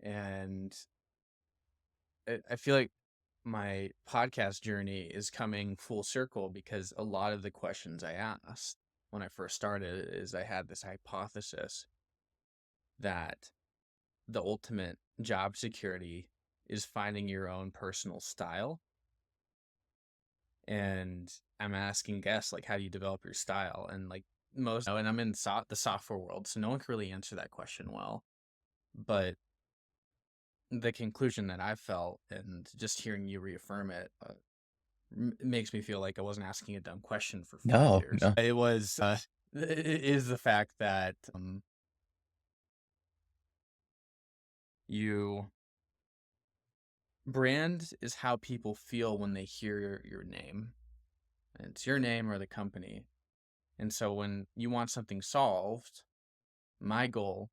And I feel like my podcast journey is coming full circle because a lot of the questions I asked when I first started is I had this hypothesis that the ultimate job security is finding your own personal style. And I'm asking guests, like, how do you develop your style? And like and I'm in the software world, so no one can really answer that question well. But the conclusion that I felt, and just hearing you reaffirm it, makes me feel like I wasn't asking a dumb question for 4 years. No. It was, is the fact that you brand is how people feel when they hear your name. It's your name or the company. And so when you want something solved, my goal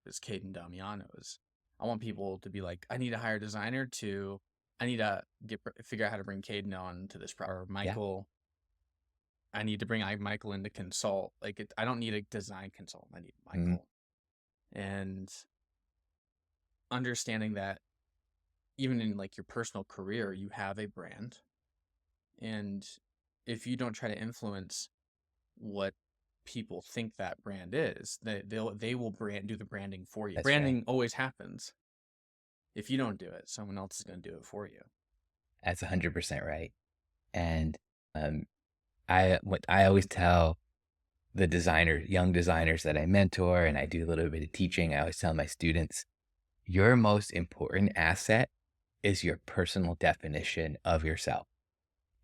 is Caden Damiano's. I want people to be like, I need to hire a designer to, I need to figure out how to bring Caden on to this or Yeah. Michael. I need to bring Michael in to consult. Like, I don't need a design consultant. I need Mm, Michael. And understanding that even in like your personal career, you have a brand. And if you don't try to influence what people think that brand is, they will do the branding for you. that's right. Branding always happens. If you don't do it, someone else is going to do it for you. That's 100% right. And um, what I always tell the young designers that I mentor, and I do a little bit of teaching, I always tell my students, your most important asset is your personal definition of yourself.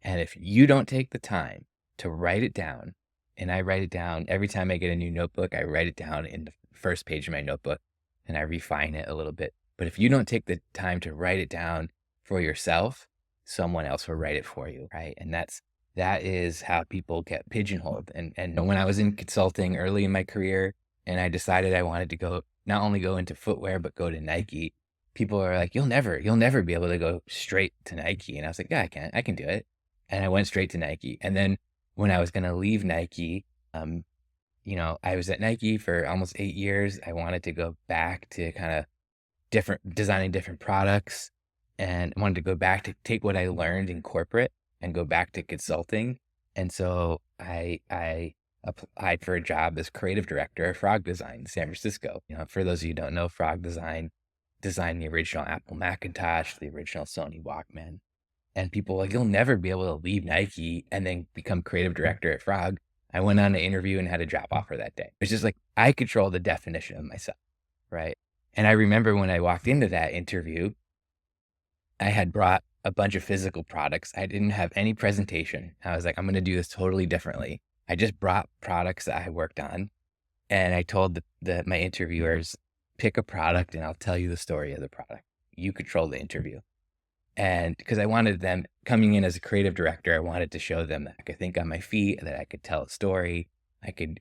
And if you don't take the time to write it down, and I write it down every time I get a new notebook, I write it down in the first page of my notebook and I refine it a little bit. But if you don't take the time to write it down for yourself, someone else will write it for you, right? And that is how people get pigeonholed. And when I was in consulting early in my career and I decided I wanted to not only go into footwear, but go to Nike, people are like, you'll never be able to go straight to Nike. And I was like, yeah, I can do it. And I went straight to Nike. And then when I was going to leave Nike, I was at Nike for almost 8 years. I wanted to go back to kind of designing different products, and I wanted to go back to take what I learned in corporate and go back to consulting. And so I applied for a job as creative director of Frog Design in San Francisco. For those of you who don't know, Frog Design designed the original Apple Macintosh, the original Sony Walkman. And people were like, you'll never be able to leave Nike and then become creative director at Frog. I went on an interview and had a job offer that day. It's just like, I control the definition of myself, right? And I remember when I walked into that interview, I had brought a bunch of physical products. I didn't have any presentation. I was like, I'm going to do this totally differently. I just brought products that I worked on. And I told my interviewers, pick a product and I'll tell you the story of the product. You control the interview. And because I wanted them coming in as a creative director, I wanted to show them that I could think on my feet, that I could tell a story. I could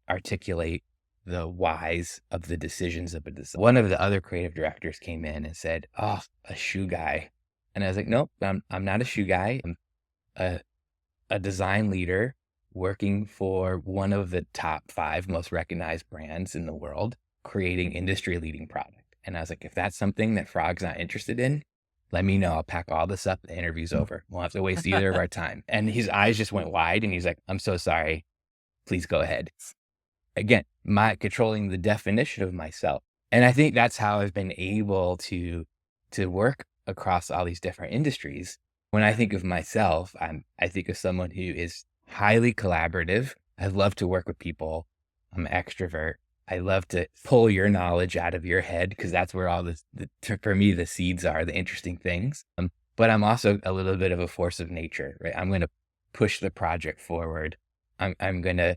articulate the whys of the decisions of a design. One of the other creative directors came in and said, "Oh, a shoe guy." And I was like, "Nope, I'm not a shoe guy. I'm a design leader working for one of the top 5 most recognized brands in the world, creating industry leading product." And I was like, if that's something that Frog's not interested in, let me know. I'll pack all this up. The interview's over. We'll have to waste either of our time. And his eyes just went wide and he's like, I'm so sorry. Please go ahead. Again, my controlling the definition of myself. And I think that's how I've been able to work across all these different industries. When I think of myself, I think of someone who is highly collaborative. I love to work with people. I'm an extrovert. I love to pull your knowledge out of your head because that's where all for me, the seeds are, the interesting things. But I'm also a little bit of a force of nature, right? I'm going to push the project forward. I'm going to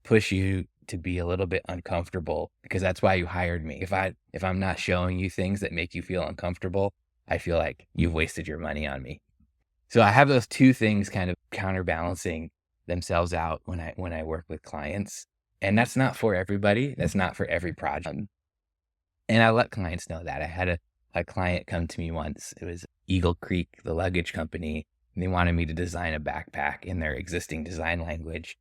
push you to be a little bit uncomfortable because that's why you hired me. If I'm not showing you things that make you feel uncomfortable, I feel like you've wasted your money on me. So I have those two things kind of counterbalancing themselves out when I work with clients. And that's not for everybody. That's not for every project. And I let clients know that. I had a client come to me once. It was Eagle Creek, the luggage company. And they wanted me to design a backpack in their existing design language.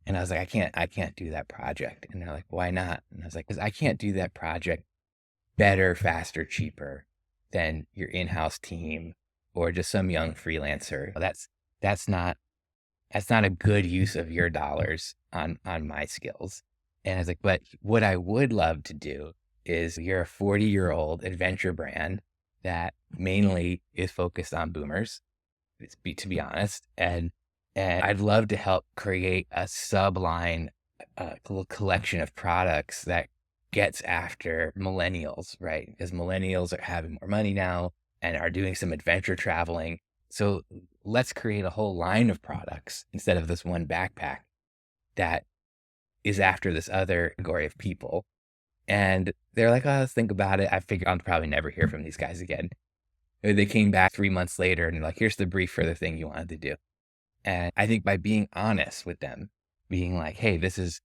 And I was like, I can't do that project. And they're like, why not? And I was like, because I can't do that project better, faster, cheaper than your in-house team or just some young freelancer. That's not that's not a good use of your dollars on my skills. And I was like, but what I would love to do is you're a 40-year-old adventure brand that mainly is focused on boomers, to be honest. And I'd love to help create a subline, little collection of products that gets after millennials, right? Because millennials are having more money now and are doing some adventure traveling. So let's create a whole line of products instead of this one backpack that is after this other category of people. And they're like, oh, let's think about it. I figure I'll probably never hear from these guys again. They came back 3 months later and like, here's the brief for the thing you wanted to do. And I think by being honest with them, being like, hey, this is,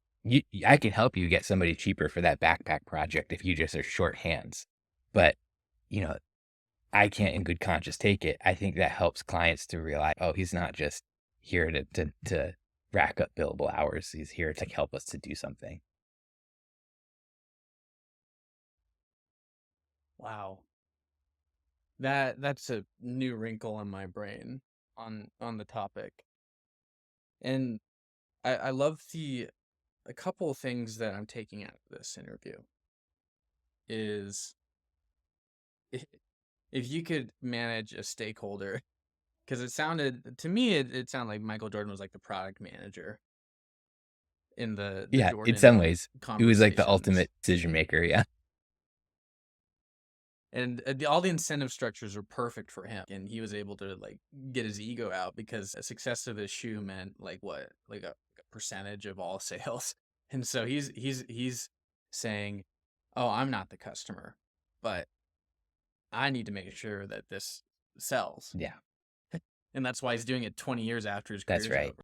I can help you get somebody cheaper for that backpack project if you just are short hands. But, you know, I can't in good conscience take it. I think that helps clients to realize, oh, he's not just here to rack up billable hours. He's here to help us to do something. Wow. That's a new wrinkle in my brain on the topic. And I love the a couple of things that I'm taking out of this interview is i- if you could manage a stakeholder, because it sounded to me it sounded like Michael Jordan was like the product manager in the Yeah, in Jordan some ways, it was like the conversations. ultimate decision maker. Yeah. And all the incentive structures were perfect for him, and he was able to like get his ego out because a success of his shoe meant like what, like a percentage of all sales. And so he's saying, "Oh, I'm not the customer, but I need to make sure that this sells." Yeah, And that's why he's doing it 20 years after his that's career's right. over.